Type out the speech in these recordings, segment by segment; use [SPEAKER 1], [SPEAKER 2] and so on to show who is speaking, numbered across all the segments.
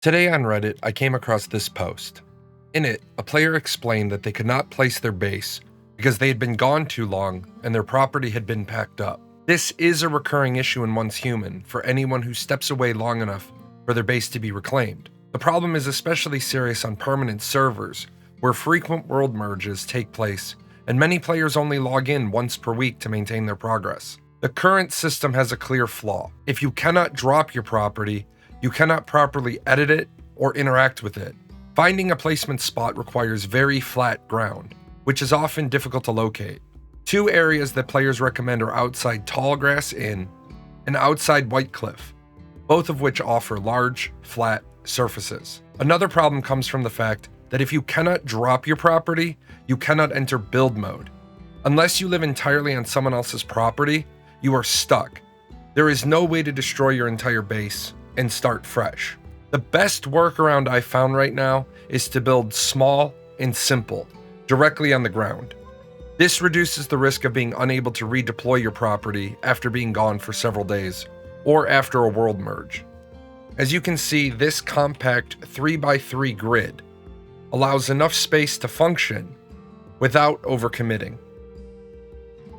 [SPEAKER 1] Today on Reddit, I came across this post. In it, a player explained that they could not place their base because they had been gone too long and their property had been packed up. This is a recurring issue in Once Human for anyone who steps away long enough for their base to be reclaimed. The problem is especially serious on permanent servers, where frequent world merges take place and many players only log in once per week to maintain their progress. The current system has a clear flaw. If you cannot drop your property, you cannot properly edit it or interact with it. Finding a placement spot requires very flat ground, which is often difficult to locate. Two areas that players recommend are outside Tallgrass Inn and outside White Cliff, both of which offer large, flat surfaces. Another problem comes from the fact that if you cannot drop your property, you cannot enter build mode. Unless you live entirely on someone else's property, you are stuck. There is no way to destroy your entire base and start fresh. The best workaround I found right now is to build small and simple, directly on the ground. This reduces the risk of being unable to redeploy your property after being gone for several days, or after a world merge. As you can see, this compact 3x3 grid allows enough space to function without overcommitting.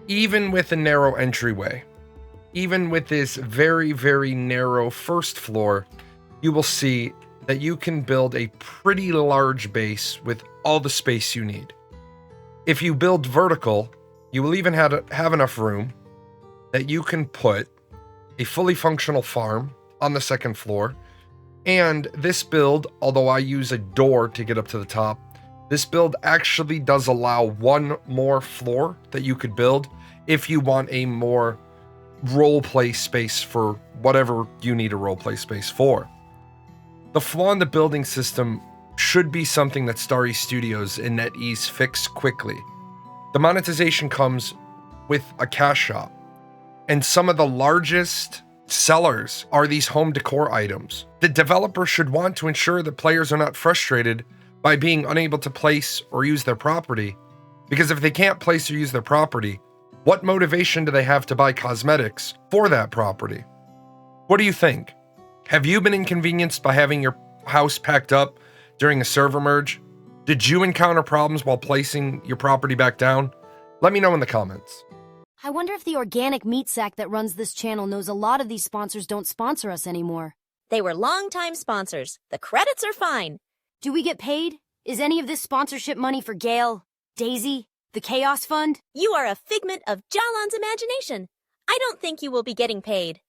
[SPEAKER 1] Even with a narrow entryway, even with this very, very narrow first floor, you will see that you can build a pretty large base with all the space you need. If you build vertical, you will even have enough room that you can put a fully functional farm on the second floor. And this build, although I use a door to get up to the top, this build actually does allow one more floor that you could build if you want a more roleplay space for whatever you need a roleplay space for. The flaw in the building system should be something that Starry Studios and NetEase fix quickly. The monetization comes with a cash shop, and some of the largest sellers are these home decor items. The developer should want to ensure that players are not frustrated by being unable to place or use their property, because if they can't place or use their property, what motivation do they have to buy cosmetics for that property? What do you think? Have you been inconvenienced by having your house packed up during a server merge? Did you encounter problems while placing your property back down? Let me know in the comments.
[SPEAKER 2] I wonder if the organic meat sack that runs this channel knows a lot of these sponsors don't sponsor us anymore.
[SPEAKER 3] They were longtime sponsors. The credits are fine.
[SPEAKER 2] Do we get paid? Is any of this sponsorship money for Gale, Daisy, the Chaos Fund?
[SPEAKER 3] You are a figment of Jahlon's imagination. I don't think you will be getting paid.